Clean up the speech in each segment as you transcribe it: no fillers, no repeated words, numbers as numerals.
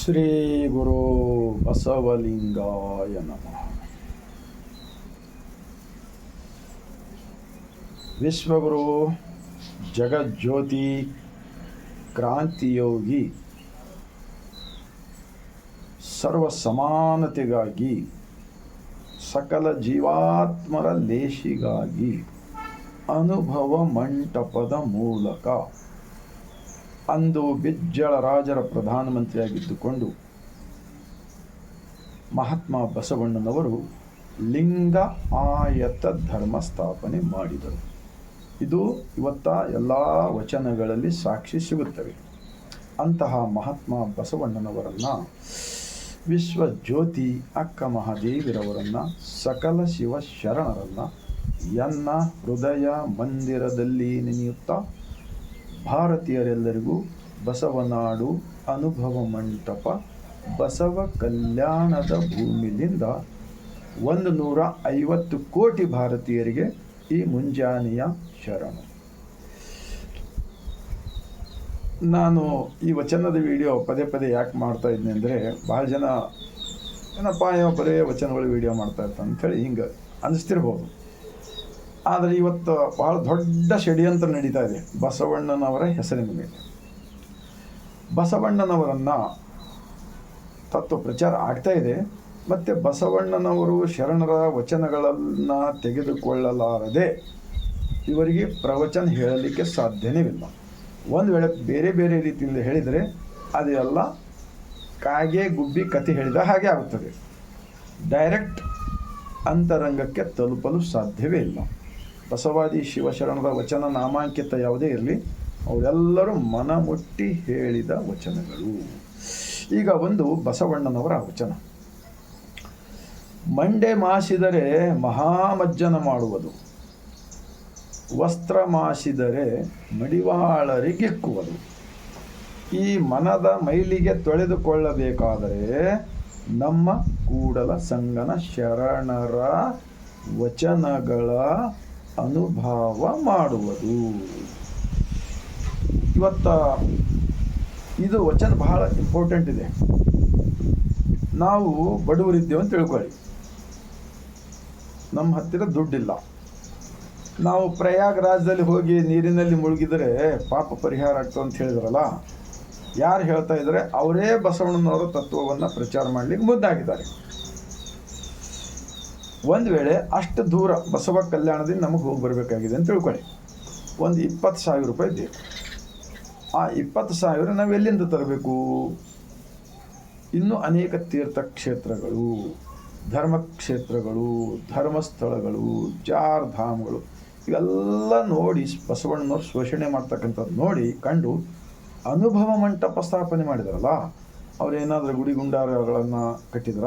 ಶ್ರೀ ಗುರು ಬಸವಲಿಂಗಾಯ ನಮಃ. ವಿಶ್ವಗುರು ಜಗಜ್ಯೋತಿ ಕ್ರಾಂತಿಯೋಗಿ ಸರ್ವ ಸಮಾನತೆಗಾಗಿ ಸಕಲ ಜೀವಾತ್ಮರ ಲೇಷಿಗಾಗಿ ಅನುಭವ ಮಂಟಪದ ಮೂಲಕ ಅಂದು ಬಿಜ್ಜಳ ರಾಜರ ಪ್ರಧಾನಮಂತ್ರಿಯಾಗಿದ್ದುಕೊಂಡು ಮಹಾತ್ಮ ಬಸವಣ್ಣನವರು ಲಿಂಗ ಆಯತ ಧರ್ಮ ಸ್ಥಾಪನೆ ಮಾಡಿದರು. ಇದು ಇವತ್ತ ಎಲ್ಲ ವಚನಗಳಲ್ಲಿ ಸಾಕ್ಷಿ ಸಿಗುತ್ತವೆ. ಅಂತಹ ಮಹಾತ್ಮ ಬಸವಣ್ಣನವರನ್ನು ವಿಶ್ವ ಜ್ಯೋತಿ ಅಕ್ಕ ಮಹಾದೇವಿರವರನ್ನು ಸಕಲ ಶಿವ ಶರಣರನ್ನು ಎನ್ನ ಹೃದಯ ಮಂದಿರದಲ್ಲಿ ನೆನೆಯುತ್ತಾ ಭಾರತೀಯರೆಲ್ಲರಿಗೂ ಬಸವನಾಡು ಅನುಭವ ಮಂಟಪ ಬಸವ ಕಲ್ಯಾಣದ ಭೂಮಿಲಿಂದ 150 ಕೋಟಿ ಭಾರತೀಯರಿಗೆ ಈ ಮುಂಜಾನೆಯ ಶರಣು. ನಾನು ಈ ವಚನದ ವಿಡಿಯೋ ಪದೇ ಪದೇ ಯಾಕೆ ಮಾಡ್ತಾ ಇದ್ದೀನಿ ಅಂದರೆ, ಭಾಳ ಜನ ಏನಪ್ಪ ಬರೇ ವಚನಗಳು ವಿಡಿಯೋ ಮಾಡ್ತಾ ಇರ್ತಾನೆ ಅಂಥೇಳಿ ಹಿಂಗೆ ಅನಿಸ್ತಿರ್ಬೋದು. ಆದರೆ ಇವತ್ತು ಭಾಳ ದೊಡ್ಡ ಷಡ್ಯಂತ್ರ ನಡೀತಾ ಇದೆ ಬಸವಣ್ಣನವರ ಹೆಸರಿನ ಮೇಲೆ. ಬಸವಣ್ಣನವರನ್ನು ತತ್ವ ಪ್ರಚಾರ ಆಗ್ತಾ ಇದೆ. ಮತ್ತು ಬಸವಣ್ಣನವರು ಶರಣರ ವಚನಗಳನ್ನು ತೆಗೆದುಕೊಳ್ಳಲಾರದೆ ಇವರಿಗೆ ಪ್ರವಚನ ಹೇಳಲಿಕ್ಕೆ ಸಾಧ್ಯನೇ ಇಲ್ಲ. ಒಂದು ವೇಳೆ ಬೇರೆ ಬೇರೆ ರೀತಿಯಲ್ಲಿ ಹೇಳಿದರೆ ಅದೆಲ್ಲ ಕಾಗೆ ಗುಬ್ಬಿ ಕತೆ ಹೇಳಿದ ಹಾಗೆ ಆಗುತ್ತದೆ. ಡೈರೆಕ್ಟ್ ಅಂತರಂಗಕ್ಕೆ ತಲುಪಲು ಸಾಧ್ಯವೇ ಇಲ್ಲ. ಬಸವಾದಿ ಶಿವಶರಣರ ವಚನ ನಾಮಾಂಕಿತ ಯಾವುದೇ ಇರಲಿ, ಅವರೆಲ್ಲರೂ ಮನಮುಟ್ಟಿ ಹೇಳಿದ ವಚನಗಳು. ಈಗ ಒಂದು ಬಸವಣ್ಣನವರ ವಚನ: ಮಂಡೆ ಮಾಸಿದರೆ ಮಹಾಮಜ್ಜನ ಮಾಡುವುದು, ವಸ್ತ್ರ ಮಾಸಿದರೆ ಮಡಿವಾಳರಿಗಿಕ್ಕುವುದು. ಈ ಮನದ ಮೈಲಿಗೆ ತೊಳೆದುಕೊಳ್ಳಬೇಕಾದರೆ ನಮ್ಮ ಕೂಡಲ ಸಂಗನ ಶರಣರ ವಚನಗಳ ಅನುಭವ ಮಾಡುವುದು. ಇವತ್ತ ಇದು ವಚನ ಬಹಳ ಇಂಪಾರ್ಟೆಂಟ್ ಇದೆ. ನಾವು ಬಡವರಿದ್ದೇವೆ ಅಂತ ತಿಳ್ಕೊಳ್ಳಿ, ನಮ್ಮ ಹತ್ತಿರ ದುಡ್ಡಿಲ್ಲ. ನಾವು ಪ್ರಯಾಗರಾಜದಲ್ಲಿ ಹೋಗಿ ನೀರಿನಲ್ಲಿ ಮುಳುಗಿದರೆ ಪಾಪ ಪರಿಹಾರ ಆಗ್ತದೆ ಅಂತ ಹೇಳಿದ್ರಲ್ಲ, ಯಾರು ಹೇಳ್ತಾ ಇದ್ದಾರೆ? ಅವರೇ ಬಸವಣ್ಣನವರ ತತ್ವವನ್ನು ಪ್ರಚಾರ ಮಾಡಲಿಕ್ಕೆ ಮುಂದಾಗಿದ್ದಾರೆ. ಒಂದು ವೇಳೆ ಅಷ್ಟು ದೂರ ಬಸವ ಕಲ್ಯಾಣದಿಂದ ನಮಗೆ ಹೋಗಿ ಬರಬೇಕಾಗಿದೆ ಅಂತ ತಿಳ್ಕೊಳ್ಳಿ, ಒಂದು 20,000 ರೂಪಾಯಿ ಬೇಕು. ಆ 20,000 ನಾವು ಎಲ್ಲಿಂದ ತರಬೇಕು? ಇನ್ನೂ ಅನೇಕ ತೀರ್ಥಕ್ಷೇತ್ರಗಳು, ಧರ್ಮಕ್ಷೇತ್ರಗಳು, ಧರ್ಮಸ್ಥಳಗಳು, ಚಾರ್ಧಾಮಗಳು ಇವೆಲ್ಲ ನೋಡಿ ಬಸವಣ್ಣನವ್ರು ಶೋಷಣೆ ಮಾಡ್ತಕ್ಕಂಥದ್ದು ನೋಡಿ ಕಂಡು ಅನುಭವ ಮಂಟಪ ಸ್ಥಾಪನೆ ಮಾಡಿದಾರಲ್ಲ, ಅವರೇನಾದರೂ ಗುಡಿ ಗುಂಡಾರಗಳನ್ನು ಕಟ್ಟಿದ್ರ?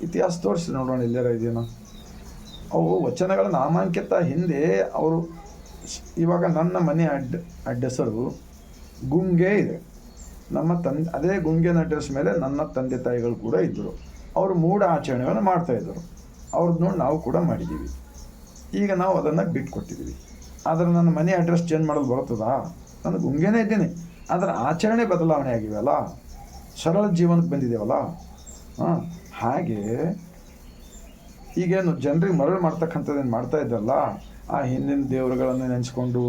ಇತಿಹಾಸ ತೋರಿಸಿ ನೋಡೋಣ, ಎಲ್ಲಾರ ಇದೆಯೇನೋ. ಅವು ವಚನಗಳ ನಾಮಾಂಕಿತ ಹಿಂದೆ ಅವರು ಇವಾಗ ನನ್ನ ಮನೆ ಅಡ್ರೆಸರು ಗುಂಗೆ ಇದೆ. ನಮ್ಮ ಅದೇ ಗುಂಗೆನ ಅಡ್ರೆಸ್ ಮೇಲೆ ನನ್ನ ತಂದೆ ತಾಯಿಗಳು ಕೂಡ ಇದ್ದರು. ಅವರು ಮೂಢ ಆಚರಣೆಗಳನ್ನು ಮಾಡ್ತಾಯಿದ್ದರು. ಅವ್ರದ್ದು ನೋಡಿ ನಾವು ಕೂಡ ಮಾಡಿದ್ದೀವಿ. ಈಗ ನಾವು ಅದನ್ನು ಬಿಟ್ಕೊಟ್ಟಿದ್ದೀವಿ. ಆದರೆ ನನ್ನ ಮನೆ ಅಡ್ರೆಸ್ ಚೇಂಜ್ ಮಾಡೋದು ಬರ್ತದಾ? ನಾನು ಗುಂಗೆನೇ ಇದ್ದೀನಿ, ಅದರ ಆಚರಣೆ ಬದಲಾವಣೆ ಆಗಿವೆಯಲ್ಲ, ಸರಳ ಜೀವನಕ್ಕೆ ಬಂದಿದ್ದೇವಲ್ಲ. ಹಾಗೆ ಈಗೇನು ಜನರಿಗೆ ಮರಳು ಮಾಡ್ತಕ್ಕಂಥದ್ದೇನು ಮಾಡ್ತಾ ಇದ್ದಲ್ಲ, ಆ ಹಿಂದಿನ ದೇವರುಗಳನ್ನು ನೆನೆಸ್ಕೊಂಡು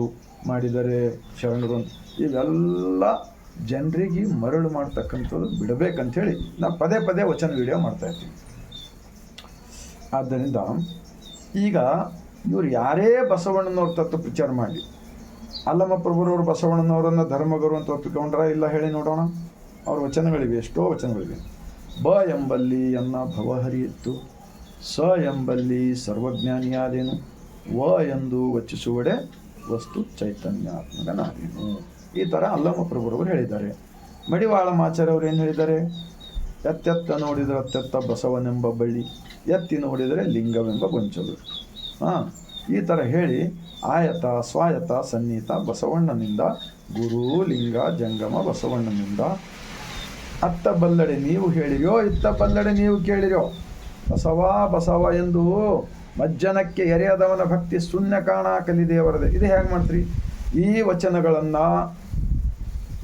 ಮಾಡಿದರೆ ಶರಣರು, ಇವೆಲ್ಲ ಜನರಿಗೆ ಮರಳು ಮಾಡ್ತಕ್ಕಂಥದ್ದು ಬಿಡಬೇಕಂಥೇಳಿ ನಾವು ಪದೇ ಪದೇ ವಚನ ವಿಡಿಯೋ ಮಾಡ್ತಾಯಿರ್ತೀವಿ. ಆದ್ದರಿಂದ ಈಗ ಇವರು ಯಾರೇ ಬಸವಣ್ಣನವ್ರ ತತ್ವ ಪ್ರಚಾರ ಮಾಡಲಿ, ಅಲ್ಲಮ್ಮ ಪ್ರಭುರವರು ಬಸವಣ್ಣನವರನ್ನು ಧರ್ಮಗುರು ಅಂತ ಒಪ್ಪಿಕೊಂಡ್ರ ಇಲ್ಲ ಹೇಳಿ ನೋಡೋಣ. ಅವ್ರ ವಚನಗಳಿವೆ, ಎಷ್ಟೋ ವಚನಗಳಿವೆ. ಬ ಎಂಬಲ್ಲಿ ಎನ್ನ ಭವಹರಿಯಿತ್ತು, ಸ ಎಂಬಲ್ಲಿ ಸರ್ವಜ್ಞಾನಿಯಾದೇನು, ವ ಎಂದು ವಚಿಸುವಡೆ ವಸ್ತು ಚೈತನ್ಯಾತ್ಮಕನಾದೇನು. ಈ ಥರ ಅಲ್ಲಮ್ಮ ಪ್ರಭುರವರು ಹೇಳಿದ್ದಾರೆ. ಮಡಿವಾಳ ಮಾಚಾರ್ಯವರು ಏನು ಹೇಳಿದ್ದಾರೆ? ಎತ್ತೆತ್ತ ನೋಡಿದರೆ ಅತ್ತೆತ್ತ ಬಸವನೆಂಬ ಬಳ್ಳಿ, ಎತ್ತಿ ನೋಡಿದರೆ ಲಿಂಗವೆಂಬ ಗೊಂಚಲು. ಈ ಥರ ಹೇಳಿ ಆಯತ ಸ್ವಾಯತ ಸನ್ನಿಹಿತ ಬಸವಣ್ಣನಿಂದ, ಗುರು ಲಿಂಗ ಜಂಗಮ ಬಸವಣ್ಣನಿಂದ, ಅತ್ತ ಬಲ್ಲಡೆ ನೀವು ಹೇಳಿರೋ ಇತ್ತ ಬಲ್ಲಡೆ ನೀವು ಕೇಳಿರೋ, ಬಸವ ಬಸವ ಎಂದು ಮಜ್ಜನಕ್ಕೆ ಎರೆಯದವನ ಭಕ್ತಿ ಶೂನ್ಯ ಕಾಣ ಕಲಿದೇವರದೆ. ಇದು ಹೇಗೆ ಮಾಡ್ತೀರಿ? ಈ ವಚನಗಳನ್ನು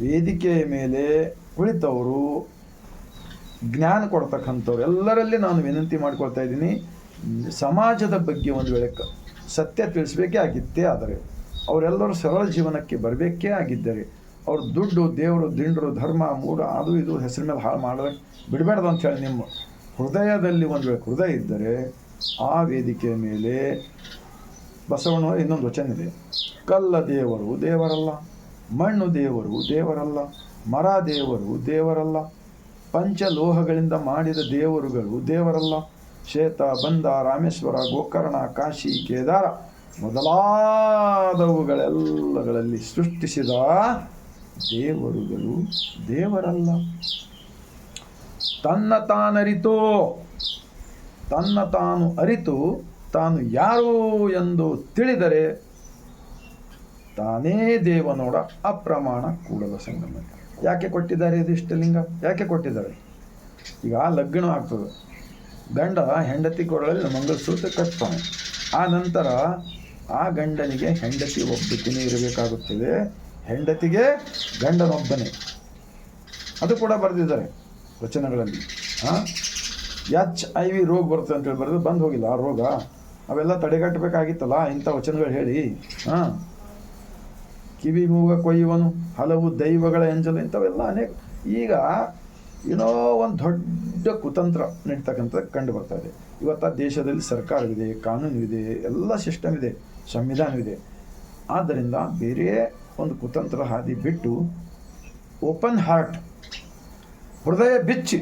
ವೇದಿಕೆಯ ಮೇಲೆ ಕುಳಿತವರು ಜ್ಞಾನ ಕೊಡ್ತಕ್ಕಂಥವ್ರು ಎಲ್ಲರಲ್ಲಿ ನಾನು ವಿನಂತಿ ಮಾಡ್ಕೊಳ್ತಾ ಇದ್ದೀನಿ. ಸಮಾಜದ ಬಗ್ಗೆ ಒಂದು ವೇಳೆ ಸತ್ಯ ತಿಳಿಸ್ಬೇಕೇ ಆಗಿತ್ತೇ ಆದರೆ ಅವರೆಲ್ಲರೂ ಸರಳ ಜೀವನಕ್ಕೆ ಬರಬೇಕೇ ಆಗಿದ್ದರೆ ಅವ್ರ ದುಡ್ಡು ದೇವರು ದಿಂಡರು ಧರ್ಮ ಮೂಢ ಅದು ಇದು ಹೆಸರು ಮೇಲೆ ಹಾಳು ಮಾಡೋದಕ್ಕೆ ಬಿಡಬೇಡ್ದು ಅಂಥೇಳಿ ನಿಮ್ಮ ಹೃದಯದಲ್ಲಿ ಒಂದು ವೇಳೆ ಹೃದಯ ಇದ್ದರೆ ಆ ವೇದಿಕೆಯ ಮೇಲೆ ಬಸವಣ್ಣ ಇನ್ನೊಂದು ವಚನ ಇದೆ. ಕಲ್ಲ ದೇವರು ದೇವರಲ್ಲ, ಮಣ್ಣು ದೇವರು ದೇವರಲ್ಲ, ಮರ ದೇವರು ದೇವರಲ್ಲ, ಪಂಚಲೋಹಗಳಿಂದ ಮಾಡಿದ ದೇವರುಗಳು ದೇವರಲ್ಲ, ಶ್ವೇತ ಬಂದ ರಾಮೇಶ್ವರ ಗೋಕರ್ಣ ಕಾಶಿ ಕೇದಾರ ಮೊದಲಾದವುಗಳೆಲ್ಲಗಳಲ್ಲಿ ಸೃಷ್ಟಿಸಿದ ದೇವರುಗಳು ದೇವರಲ್ಲ. ತನ್ನ ತಾನು ಅರಿತು ತಾನು ಯಾರು ಎಂದು ತಿಳಿದರೆ ತಾನೇ ದೇವನೋಡ ಅಪ್ರಮಾಣ ಕೂಡಲ ಸಂಗಮ. ಯಾಕೆ ಕೊಟ್ಟಿದ್ದಾರೆ ಇದು ಇಷ್ಟಲಿಂಗ? ಯಾಕೆ ಕೊಟ್ಟಿದ್ದಾರೆ? ಈಗ ಲಗ್ನ ಆಗ್ತದೆ, ಗಂಡ ಹೆಂಡತಿ ಕೊರಳಲ್ಲಿ ಮಂಗಲಸೂತ್ರ ಕಟ್ತಾನೆ. ಆ ನಂತರ ಆ ಗಂಡನಿಗೆ ಹೆಂಡತಿ ಒಬ್ಬನೇ ಇರಬೇಕಾಗುತ್ತದೆ, ಹೆಂಡತಿಗೆ ಗಂಡನೊಬ್ಬನೇ. ಅದು ಕೂಡ ಬರೆದಿದ್ದಾರೆ ವಚನಗಳಲ್ಲಿ. HIV ರೋಗ ಬರುತ್ತೆ ಅಂತೇಳಿ ಬರೆದು ಬಂದು ಹೋಗಿಲ್ಲ ಆ ರೋಗ. ಅವೆಲ್ಲ ತಡೆಗಟ್ಟಬೇಕಾಗಿತ್ತಲ್ಲ ಇಂಥ ವಚನಗಳು ಹೇಳಿ. ಕಿವಿ ಮೂಗ ಕೊಯ್ಯುವನು ಹಲವು ದೈವಗಳ ಎಂಜಲು, ಇಂಥವೆಲ್ಲ ಅನೇಕ. ಈಗ ಏನೋ ಒಂದು ದೊಡ್ಡ ಕುತಂತ್ರ ನಡೀತಕ್ಕಂಥದ್ದು ಕಂಡು ಬರ್ತಾ ಇದೆ. ಇವತ್ತು ದೇಶದಲ್ಲಿ ಸರ್ಕಾರವಿದೆ, ಕಾನೂನಿದೆ, ಎಲ್ಲ ಸಿಸ್ಟಮ್ ಇದೆ, ಸಂವಿಧಾನವಿದೆ. ಆದ್ದರಿಂದ ಬೇರೆ ಒಂದು ಕುತಂತ್ರ ಹಾದಿ ಬಿಟ್ಟು ಓಪನ್ ಹಾರ್ಟ್, ಹೃದಯ ಬಿಚ್ಚಿ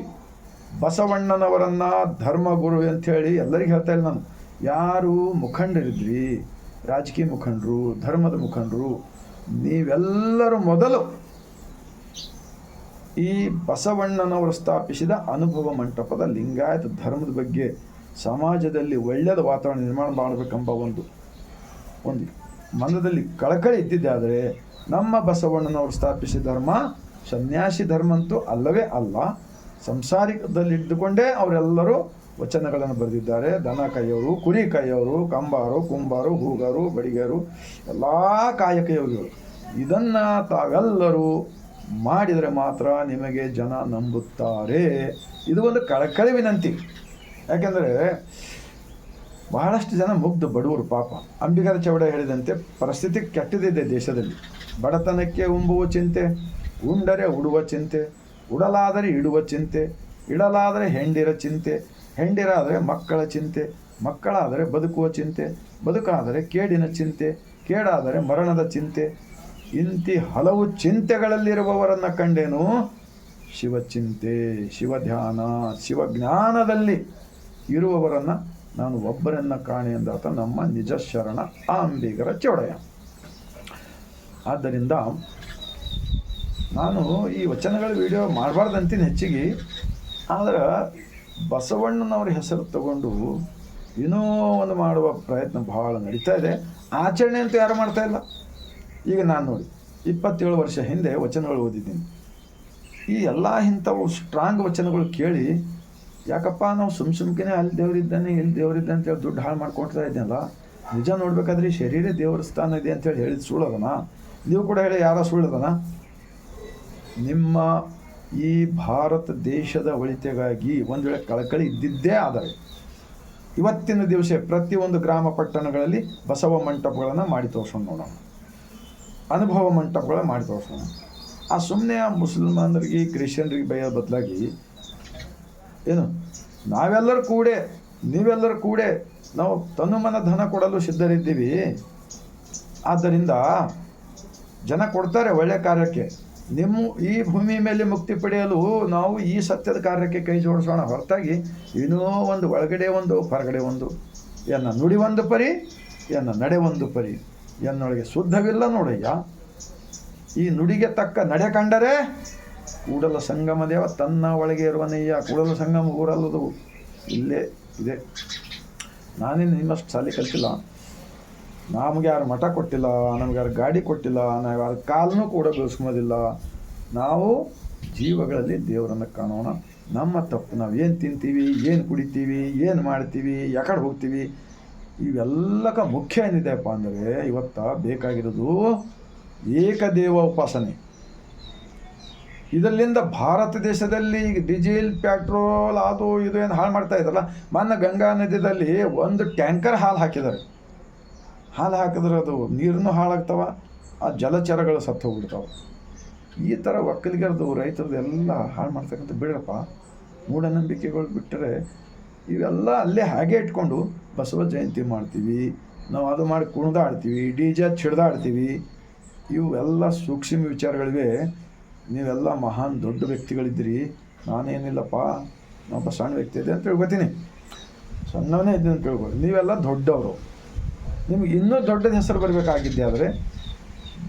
ಬಸವಣ್ಣನವರನ್ನು ಧರ್ಮಗುರು ಅಂಥೇಳಿ ಎಲ್ಲರಿಗೂ ಹೇಳ್ತಾ ಇಲ್ಲ ನಾನು. ಯಾರು ಮುಖಂಡರಿದ್ರಿ, ರಾಜಕೀಯ ಮುಖಂಡರು, ಧರ್ಮದ ಮುಖಂಡರು, ನೀವೆಲ್ಲರೂ ಮೊದಲು ಈ ಬಸವಣ್ಣನವರು ಸ್ಥಾಪಿಸಿದ ಅನುಭವ ಮಂಟಪದ ಲಿಂಗಾಯತ ಧರ್ಮದ ಬಗ್ಗೆ ಸಮಾಜದಲ್ಲಿ ಒಳ್ಳೆಯದ ವಾತಾವರಣ ನಿರ್ಮಾಣ ಮಾಡಬೇಕೆಂಬ ಒಂದು ಮನದಲ್ಲಿ ಕಳಕಳಿ ಇದ್ದಿದ್ದೆ. ಆದರೆ ನಮ್ಮ ಬಸವಣ್ಣನವರು ಸ್ಥಾಪಿಸಿದ ಧರ್ಮ ಸನ್ಯಾಸಿ ಧರ್ಮ ಅಂತೂ ಅಲ್ಲವೇ ಅಲ್ಲ. ಸಂಸಾರಿಕದಲ್ಲಿದ್ದುಕೊಂಡೇ ಅವರೆಲ್ಲರೂ ವಚನಗಳನ್ನು ಬರೆದಿದ್ದಾರೆ. ದನ ಕಾಯೋರು, ಕುರಿ ಕಾಯೋರು, ಕಂಬಾರು, ಕುಂಬಾರು, ಹೂಗಾರು, ಬಡಿಗರು, ಎಲ್ಲ ಕಾಯಕ ಯೋಗಿಗಳು. ಇದನ್ನು ತಾವೆಲ್ಲರೂ ಮಾಡಿದರೆ ಮಾತ್ರ ನಿಮಗೆ ಜನ ನಂಬುತ್ತಾರೆ. ಇದು ಒಂದು ಕಳಕಳಿ ವಿನಂತಿ. ಯಾಕೆಂದರೆ ಬಹಳಷ್ಟು ಜನ ಮುಗ್ಧ ಬಡವರು ಪಾಪ. ಅಂಬಿಗರ ಚೌಡ ಹೇಳಿದಂತೆ ಪರಿಸ್ಥಿತಿ ಕೆಟ್ಟದಿದೆ ದೇಶದಲ್ಲಿ. ಬಡತನಕ್ಕೆ ಉಂಬುವ ಚಿಂತೆ, ಉಂಡರೆ ಉಡುವ ಚಿಂತೆ, ಉಡಲಾದರೆ ಇಡುವ ಚಿಂತೆ, ಇಡಲಾದರೆ ಹೆಂಡಿರ ಚಿಂತೆ, ಹೆಂಡಿರಾದರೆ ಮಕ್ಕಳ ಚಿಂತೆ, ಮಕ್ಕಳಾದರೆ ಬದುಕುವ ಚಿಂತೆ, ಬದುಕಾದರೆ ಕೇಡಿನ ಚಿಂತೆ, ಕೇಡಾದರೆ ಮರಣದ ಚಿಂತೆ. ಇಂತಿ ಹಲವು ಚಿಂತೆಗಳಲ್ಲಿರುವವರನ್ನು ಕಂಡೇನು ಶಿವಚಿಂತೆ, ಶಿವಧ್ಯಾನ, ಶಿವಜ್ಞಾನದಲ್ಲಿ ಇರುವವರನ್ನು ನಾನು ಒಬ್ಬರನ್ನು ಕಾಣೆ ಎಂದಾತ ನಮ್ಮ ನಿಜ ಶರಣ ಅಂಬಿಗರ ಚೌಡಯ್ಯ. ಆದ್ದರಿಂದ ನಾನು ಈ ವಚನಗಳ ವಿಡಿಯೋ ಮಾಡಬಾರ್ದಂತೀನಿ ಹೆಚ್ಚಿಗೆ. ಆದರೆ ಬಸವಣ್ಣನವ್ರ ಹೆಸರು ತಗೊಂಡು ಏನೋ ಒಂದು ಮಾಡುವ ಪ್ರಯತ್ನ ಭಾಳ ನಡೀತಾ ಇದೆ. ಆಚರಣೆ ಅಂತೂ ಯಾರು ಮಾಡ್ತಾ ಇಲ್ಲ. ಈಗ ನಾನು ನೋಡಿ 27 ವರ್ಷ ಹಿಂದೆ ವಚನಗಳು ಓದಿದ್ದೀನಿ. ಈ ಎಲ್ಲ ಇಂಥವು ಸ್ಟ್ರಾಂಗ್ ವಚನಗಳು ಕೇಳಿ ಯಾಕಪ್ಪ ನಾವು ಸುಮ್ಕೆ ಅಲ್ಲಿ ದೇವರಿದ್ದಾನೆ ಇಲ್ಲಿ ದೇವರಿದ್ದಾನೆ ಅಂತೇಳಿ ದುಡ್ಡು ಹಾಳು ಮಾಡ್ಕೊಳ್ತಾ ಇದ್ದೀನಲ್ಲ. ನಿಜ ನೋಡ್ಬೇಕಾದ್ರೆ ಶರೀರ ದೇವರ ಸ್ಥಾನ ಇದೆ ಅಂತೇಳಿ ಹೇಳಿದ ಸುಳ್ಳದನ? ನೀವು ಕೂಡ ಹೇಳಿ ಯಾರ ಸುಳ್ಳದನ? ನಿಮ್ಮ ಈ ಭಾರತ ದೇಶದ ಒಳಿತಿಗಾಗಿ ಒಂದು ವೇಳೆ ಕಳಕಳಿ ಇದ್ದಿದ್ದೇ ಆದರೆ ಇವತ್ತಿನ ದಿವಸ ಪ್ರತಿಯೊಂದು ಗ್ರಾಮ ಪಟ್ಟಣಗಳಲ್ಲಿ ಬಸವ ಮಂಟಪಗಳನ್ನು ಮಾಡಿ ತೋರಿಸೋಣ ನೋಡೋಣ, ಅನುಭವ ಮಂಟಪಗಳ ಮಾಡಿ ತೋರಿಸೋಣ. ಆ ಸುಮ್ಮನೆ ಆ ಮುಸಲ್ಮಾನರಿಗೆ ಕ್ರಿಶ್ಚಿಯನ್ರಿಗೆ ಬೈಯೋ ಬದಲಾಗಿ ಏನು ನಾವೆಲ್ಲರೂ ಕೂಡೆ ನೀವೆಲ್ಲರೂ ಕೂಡೆ ನಾವು ತನುಮನ ಧನ ಕೊಡಲು ಸಿದ್ಧರಿದ್ದೀವಿ. ಆದ್ದರಿಂದ ಜನ ಕೊಡ್ತಾರೆ ಒಳ್ಳೆಯ ಕಾರ್ಯಕ್ಕೆ. ನಿಮ್ಮ ಈ ಭೂಮಿ ಮೇಲೆ ಮುಕ್ತಿ ಪಡೆಯಲು ನಾವು ಈ ಸತ್ಯದ ಕಾರ್ಯಕ್ಕೆ ಕೈ ಜೋಡಿಸೋಣ ಹೊರತಾಗಿ ಏನೋ ಒಂದು ಒಳಗಡೆ ಒಂದು ಹೊರಗಡೆ ಒಂದು, ಎನ್ನ ನುಡಿ ಒಂದು ಪರಿ ಎನ್ನ ನಡೆ ಒಂದು ಪರಿ, ಎನ್ನೊಳಗೆ ಶುದ್ಧವಿಲ್ಲ ನೋಡಯ್ಯ. ಈ ನುಡಿಗೆ ತಕ್ಕ ನಡೆ ಕಂಡರೆ ಕೂಡಲ ಸಂಗಮ ದೇವ ತನ್ನ ಒಳಗೆ ಇರುವನಯ್ಯ. ಕೂಡಲ ಸಂಗಮ ಊರಲ್ಲದು ಇಲ್ಲೇ ಇದೆ. ನಾನೇನು ನಿಮ್ಮಷ್ಟು ಸಾಲಿ ಕಲಿತಿಲ್ಲ, ನಮಗೆ ಯಾರು ಮಠ ಕೊಟ್ಟಿಲ್ಲ, ನಮ್ಗೆ ಯಾರು ಗಾಡಿ ಕೊಟ್ಟಿಲ್ಲ, ನಾವು ಯಾರು ಕಾಲನೂ ಕೂಡ ಬೆಳೆಸ್ಕೋದಿಲ್ಲ. ನಾವು ಜೀವಗಳಲ್ಲಿ ದೇವರನ್ನು ಕಾಣೋಣ. ನಮ್ಮ ತಪ್ಪು ನಾವು ಏನು ತಿಂತೀವಿ, ಏನು ಕುಡಿತೀವಿ, ಏನು ಮಾಡ್ತೀವಿ, ಯಾಕಡೆ ಹೋಗ್ತೀವಿ, ಇವೆಲ್ಲಕ್ಕ ಮುಖ್ಯ ಏನಿದೆಯಪ್ಪ ಅಂದರೆ ಇವತ್ತು ಬೇಕಾಗಿರೋದು ಏಕದೇವ ಉಪಾಸನೆ. ಇದರಿಂದ ಭಾರತ ದೇಶದಲ್ಲಿ ಡೀಸೆಲ್ ಪೆಟ್ರೋಲ್ ಅದು ಇದು ಏನು ಹಾಳು ಮಾಡ್ತಾ ಇದ್ರಲ್ಲ, ಮೊನ್ನೆ ಗಂಗಾ ನದಿಯಲ್ಲಿ ಒಂದು ಟ್ಯಾಂಕರ್ ಹಾಲು ಹಾಕಿದ್ದಾರೆ. ಹಾಲು ಹಾಕಿದ್ರೆ ಅದು ನೀರನ್ನು ಹಾಳಾಗ್ತಾವ, ಆ ಜಲಚರಗಳು ಸತ್ತು ಹೋಗ್ಬಿಡ್ತಾವೆ. ಈ ಥರ ಒಕ್ಕಲಿಗರದು ರೈತರದ್ದು ಎಲ್ಲ ಹಾಳು ಮಾಡ್ತಕ್ಕಂಥ ಬಿಡ್ರಪ್ಪ. ಮೂಢನಂಬಿಕೆಗಳು ಬಿಟ್ಟರೆ ಇವೆಲ್ಲ ಅಲ್ಲೇ ಹಾಗೆ ಇಟ್ಕೊಂಡು ಬಸವ ಜಯಂತಿ ಮಾಡ್ತೀವಿ ನಾವು, ಅದು ಮಾಡಿ ಕುಣಿದಾಡ್ತೀವಿ, DJ ಚಿಡ್ದಾಡ್ತೀವಿ. ಇವೆಲ್ಲ ಸೂಕ್ಷ್ಮ ವಿಚಾರಗಳಿವೆ. ನೀವೆಲ್ಲ ಮಹಾನ್ ದೊಡ್ಡ ವ್ಯಕ್ತಿಗಳಿದ್ದೀರಿ, ನಾನೇನಿಲ್ಲಪ್ಪ, ನಾನೊಬ್ಬ ಸಣ್ಣ ವ್ಯಕ್ತಿ ಇದೆ ಅಂತ ತಿಳ್ಕೊತೀನಿ, ಸಣ್ಣವನೇ ಇದ್ದೀನಿ ಅಂತ ತಿಳ್ಕೊಳಿ. ನೀವೆಲ್ಲ ದೊಡ್ಡವರು, ನಿಮ್ಗೆ ಇನ್ನೂ ದೊಡ್ಡದ ಹೆಸರು ಬರಬೇಕಾಗಿದ್ದೆ ಆದರೆ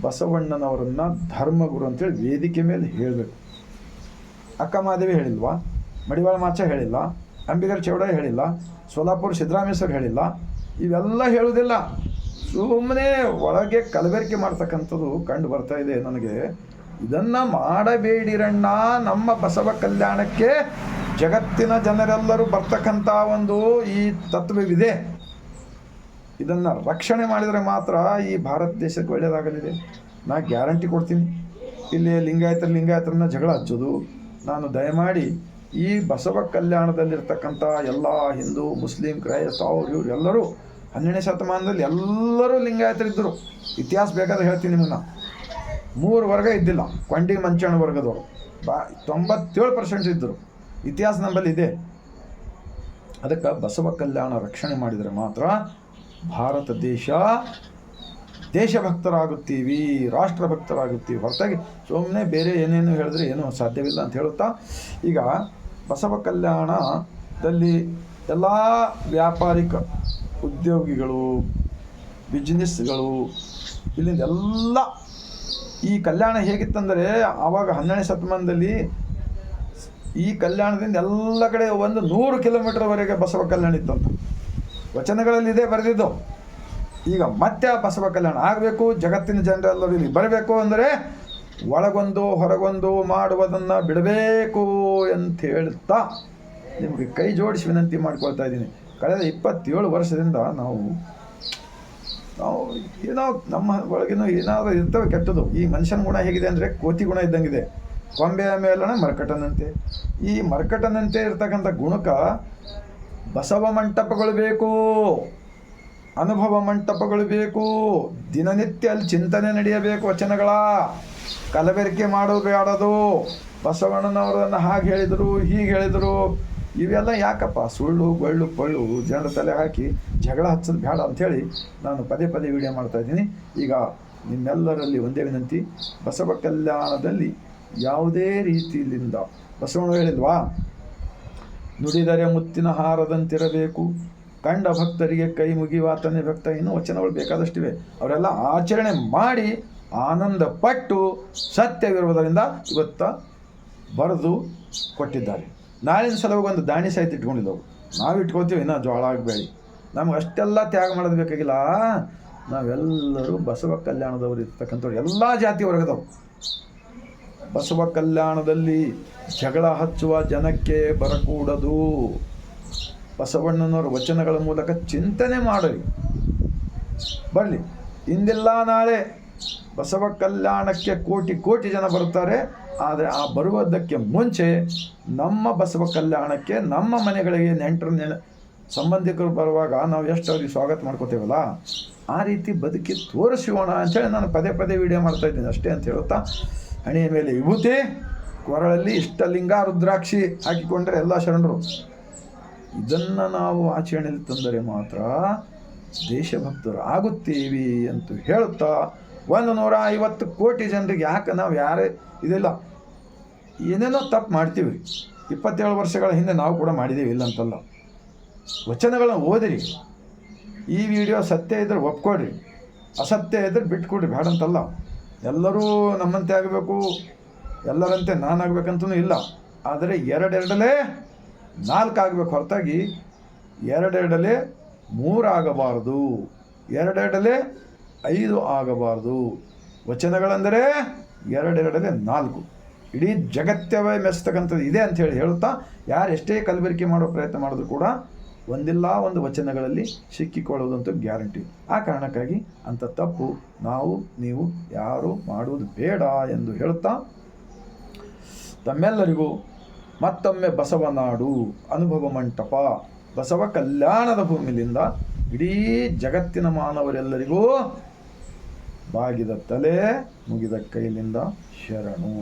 ಬಸವಣ್ಣನವರನ್ನು ಧರ್ಮಗುರು ಅಂತೇಳಿ ವೇದಿಕೆ ಮೇಲೆ ಹೇಳಬೇಕು. ಅಕ್ಕ ಮಹಾದೇವಿ ಹೇಳಿಲ್ವಾ, ಮಡಿವಾಳ ಮಾಚ ಹೇಳಿಲ್ಲ, ಅಂಬಿಗರ ಚೌಡ ಹೇಳಿಲ್ಲ, ಸೋಲಾಪುರ ಸಿದ್ದರಾಮೇಶ್ವರ ಹೇಳಿಲ್ಲ, ಇವೆಲ್ಲ ಹೇಳುವುದಿಲ್ಲ. ಸುಮ್ಮನೆ ಒಳಗೆ ಕಲಬೆರಕೆ ಮಾಡ್ತಕ್ಕಂಥದ್ದು ಕಂಡು ಬರ್ತಾ ಇದೆ ನನಗೆ. ಇದನ್ನು ಮಾಡಬೇಡಿರಣ್ಣ, ನಮ್ಮ ಬಸವ ಕಲ್ಯಾಣಕ್ಕೆ ಜಗತ್ತಿನ ಜನರೆಲ್ಲರೂ ಬರ್ತಕ್ಕಂಥ ಒಂದು ಈ ತತ್ವವಿದೆ. ಇದನ್ನು ರಕ್ಷಣೆ ಮಾಡಿದರೆ ಮಾತ್ರ ಈ ಭಾರತ ದೇಶಕ್ಕೆ ಒಳ್ಳೆಯದಾಗಲಿದೆ. ನಾ ಗ್ಯಾರಂಟಿ ಕೊಡ್ತೀನಿ. ಇಲ್ಲಿ ಲಿಂಗಾಯತರನ್ನ ಜಗಳ ಹಚ್ಚೋದು, ನಾನು ದಯಮಾಡಿ ಈ ಬಸವ ಕಲ್ಯಾಣದಲ್ಲಿರ್ತಕ್ಕಂಥ ಎಲ್ಲ ಹಿಂದೂ, ಮುಸ್ಲಿಂ, ಕ್ರೈಸ್ತ ಅವ್ರು ಇವ್ರು ಎಲ್ಲರೂ 12ನೇ ಶತಮಾನದಲ್ಲಿ ಎಲ್ಲರೂ ಲಿಂಗಾಯತರಿದ್ದರು. ಇತಿಹಾಸ ಬೇಕಾದ್ರೆ ಹೇಳ್ತೀನಿ ನಿಮಗೆ. ನಾನು 3 ವರ್ಗ ಇದ್ದಿಲ್ಲ, ಕೊಂಡಿ ಮಂಚಣ್ಣ ವರ್ಗದವರು 97% ಇದ್ದರು. ಇತಿಹಾಸ ನಮ್ಮಲ್ಲಿ ಇದೆ. ಅದಕ್ಕೆ ಬಸವ ಕಲ್ಯಾಣ ರಕ್ಷಣೆ ಮಾಡಿದರೆ ಮಾತ್ರ ಭಾರತ ದೇಶಭಕ್ತರಾಗುತ್ತೀವಿ, ರಾಷ್ಟ್ರಭಕ್ತರಾಗುತ್ತೀವಿ. ಹೊರತಾಗಿ ಸುಮ್ಮನೆ ಬೇರೆ ಏನೇನು ಹೇಳಿದ್ರೆ ಏನೂ ಸಾಧ್ಯವಿಲ್ಲ ಅಂತ ಹೇಳುತ್ತಾ, ಈಗ ಬಸವ ಕಲ್ಯಾಣದಲ್ಲಿ ಎಲ್ಲ ವ್ಯಾಪಾರಿಕ ಉದ್ಯೋಗಿಗಳು, ಬಿಸ್ನೆಸ್ಗಳು, ಇಲ್ಲಿಂದ ಎಲ್ಲ ಈ ಕಲ್ಯಾಣ ಹೇಗಿತ್ತಂದರೆ ಆವಾಗ 12ನೇ ಶತಮಾನದಲ್ಲಿ ಈ ಕಲ್ಯಾಣದಿಂದ ಎಲ್ಲ ಕಡೆ 100 ಕಿಲೋಮೀಟರ್ವರೆಗೆ ಬಸವ ಕಲ್ಯಾಣ ಇತ್ತಂತ ವಚನಗಳಲ್ಲಿ ಇದೇ ಬರೆದಿದ್ದು. ಈಗ ಮತ್ತೆ ಆ ಬಸವ ಕಲ್ಯಾಣ ಆಗಬೇಕು, ಜಗತ್ತಿನ ಜನರೆಲ್ಲರೂ ಇಲ್ಲಿ ಬರಬೇಕು ಅಂದರೆ ಒಳಗೊಂದು ಹೊರಗೊಂದು ಮಾಡುವುದನ್ನು ಬಿಡಬೇಕು ಅಂತ ಹೇಳ್ತಾ ನಿಮಗೆ ಕೈ ಜೋಡಿಸಿ ವಿನಂತಿ ಮಾಡ್ಕೊಳ್ತಾ ಇದ್ದೀನಿ. ಕಳೆದ 27 ವರ್ಷದಿಂದ ನಾವು ಏನೋ ನಮ್ಮ ಒಳಗೇನೋ ಏನಾದರೂ ಇರ್ತವೆ ಕೆಟ್ಟದು. ಈ ಮನುಷ್ಯನ ಗುಣ ಹೇಗಿದೆ ಅಂದರೆ ಕೋತಿ ಗುಣ ಇದ್ದಂಗಿದೆ. ಕೊಂಬೆಯ ಮೇಲಣ ಮರ್ಕಟನಂತೆ. ಈ ಮರ್ಕಟನಂತೆ ಇರ್ತಕ್ಕಂಥ ಗುಣಕ್ಕೆ ಬಸವ ಮಂಟಪಗಳು ಬೇಕು, ಅನುಭವ ಮಂಟಪಗಳು ಬೇಕು, ದಿನನಿತ್ಯ ಅಲ್ಲಿ ಚಿಂತನೆ ನಡೆಯಬೇಕು. ವಚನಗಳ ಕಲಬೆರಕೆ ಮಾಡೋದು, ಬಸವಣ್ಣನವರನ್ನು ಹಾಗೆ ಹೇಳಿದರು, ಹೀಗೆ ಹೇಳಿದರು, ಇವೆಲ್ಲ ಯಾಕಪ್ಪ? ಸುಳ್ಳು ಗೊಳ್ಳು ಪಳ್ಳು ಜನರ ತಲೆ ಹಾಕಿ ಜಗಳ ಹಚ್ಚೋದು ಬೇಡ ಅಂಥೇಳಿ ನಾನು ಪದೇ ವಿಡಿಯೋ ಮಾಡ್ತಾಯಿದ್ದೀನಿ. ಈಗ ನಿಮ್ಮೆಲ್ಲರಲ್ಲಿ ಒಂದೇ ವಿನಂತಿ, ಬಸವ ಕಲ್ಯಾಣದಲ್ಲಿ ಯಾವುದೇ ರೀತಿಯಿಂದ ಬಸವಣ್ಣ ಹೇಳಿಲ್ವಾ, ನುಡಿದರೆ ಮುತ್ತಿನ ಹಾರದಂತಿರಬೇಕು, ಕಂಡ ಭಕ್ತರಿಗೆ ಕೈ ಮುಗಿವಾತನೇ ಭಕ್ತ. ಇನ್ನೂ ವಚನಗಳು ಬೇಕಾದಷ್ಟಿವೆ. ಅವರೆಲ್ಲ ಆಚರಣೆ ಮಾಡಿ ಆನಂದ ಪಟ್ಟು ಸತ್ಯವಿರುವುದರಿಂದ ಇವತ್ತು ಬರೆದು ಕೊಟ್ಟಿದ್ದಾರೆ. ನಾಳಿನ ಸಲುವಾಗಿ ಒಂದು ದಾಣಿ ಸಹಿತ ಇಟ್ಕೊಂಡಿದ್ದವು. ನಾವು ಇಟ್ಕೊತೀವಿ, ಇನ್ನೂ ಜೋಳ ಆಗಬೇಡಿ. ನಮ್ಗೆ ಅಷ್ಟೆಲ್ಲ ತ್ಯಾಗ ಮಾಡೋದು ಬೇಕಾಗಿಲ್ಲ. ನಾವೆಲ್ಲರೂ ಬಸವ ಕಲ್ಯಾಣದವರು ಇರ್ತಕ್ಕಂಥವ್ರು, ಎಲ್ಲ ಜಾತಿ ವರ್ಗದವರು. ಬಸವ ಕಲ್ಯಾಣದಲ್ಲಿ ಜಗಳ ಹಚ್ಚುವ ಜನಕ್ಕೆ ಬರಕೂಡದು. ಬಸವಣ್ಣನವರ ವಚನಗಳ ಮೂಲಕ ಚಿಂತನೆ ಮಾಡಲಿ, ಬರಲಿ. ಇಂದಿಲ್ಲ ನಾಳೆ ಬಸವ ಕಲ್ಯಾಣಕ್ಕೆ ಕೋಟಿ ಜನ ಬರುತ್ತಾರೆ. ಆದರೆ ಆ ಬರುವುದಕ್ಕೆ ಮುಂಚೆ ನಮ್ಮ ಬಸವ ಕಲ್ಯಾಣಕ್ಕೆ ನಮ್ಮ ಮನೆಗಳಿಗೆ ನೆಂಟರು ಸಂಬಂಧಿಕರು ಬರುವಾಗ ನಾವು ಎಷ್ಟು ಅವ್ರಿಗೆ ಸ್ವಾಗತ ಮಾಡ್ಕೋತೇವಲ್ಲ, ಆ ರೀತಿ ಬದುಕಿ ತೋರಿಸೋಣ ಅಂಥೇಳಿ ನಾನು ಪದೇ ವಿಡಿಯೋ ಮಾಡ್ತಾಯಿದ್ದೀನಿ ಅಷ್ಟೇ ಅಂತ ಹೇಳುತ್ತಾ, ಹಣೆಯ ಮೇಲೆ ವಿಭೂತಿ, ಕೊರಳಲ್ಲಿ ಇಷ್ಟಲಿಂಗ ರುದ್ರಾಕ್ಷಿ ಹಾಕಿಕೊಂಡ್ರೆ ಎಲ್ಲ ಶರಣರು. ಇದನ್ನು ನಾವು ಆಚರಣೆಯಲ್ಲಿ ತಂದರೆ ಮಾತ್ರ ದೇಶಭಕ್ತರು ಆಗುತ್ತೀವಿ ಅಂತ ಹೇಳುತ್ತಾ, 150 ಕೋಟಿ ಜನರಿಗೆ ಯಾಕೆ ನಾವು ಯಾರೇ ಇದೆಲ್ಲ ಏನೇನೋ ತಪ್ಪು ಮಾಡ್ತೀವಿ. 27 ವರ್ಷಗಳ ಹಿಂದೆ ನಾವು ಕೂಡ ಮಾಡಿದ್ದೀವಿ, ಇಲ್ಲ ಅಂತಲ್ಲ. ವಚನಗಳನ್ನ ಓದಿರಿ. ಈ ವಿಡಿಯೋ ಸತ್ಯ ಇದ್ದರೆ ಒಪ್ಕೊಡ್ರಿ, ಅಸತ್ಯ ಇದ್ದರೆ ಬಿಟ್ಕೊಡ್ರಿ, ಬೇಡ ಅಂತಲ್ಲ. ಎಲ್ಲರೂ ನಮ್ಮಂತೆ ಆಗಬೇಕು, ಎಲ್ಲರಂತೆ ನಾನಾಗಬೇಕಂತೂ ಇಲ್ಲ. ಆದರೆ 2 4 ಹೊರತಾಗಿ 2 3 ಆಗಬಾರ್ದು, 2 5 ಆಗಬಾರ್ದು. ವಚನಗಳೆಂದರೆ 2 4. ಇಡೀ ಜಗತ್ತವೇ ಮೆಚ್ಚತಕ್ಕಂಥದ್ದು ಇದೆ ಅಂಥೇಳಿ ಹೇಳುತ್ತಾ, ಯಾರು ಎಷ್ಟೇ ಕಲಬೆರಕೆ ಮಾಡೋ ಪ್ರಯತ್ನ ಮಾಡಿದ್ರು ಕೂಡ ಒಂದಿಲ್ಲ ಒಂದು ವಚನಗಳಲ್ಲಿ ಸಿಕ್ಕಿಕೊಳ್ಳೋದಂತೂ ಗ್ಯಾರಂಟಿ. ಆ ಕಾರಣಕ್ಕಾಗಿ ಅಂಥ ತಪ್ಪು ನಾವು ನೀವು ಯಾರೂ ಮಾಡುವುದು ಬೇಡ ಎಂದು ಹೇಳುತ್ತಾ ತಮ್ಮೆಲ್ಲರಿಗೂ ಮತ್ತೊಮ್ಮೆ ಬಸವನಾಡು ಅನುಭವ ಮಂಟಪ ಬಸವ ಕಲ್ಯಾಣದ ಭೂಮಿಲಿಂದ ಇಡೀ ಜಗತ್ತಿನ ಮಾನವರೆಲ್ಲರಿಗೂ ಬಾಗಿದ ತಲೆ ಮುಗಿದ ಕೈಲಿಂದ ಶರಣು.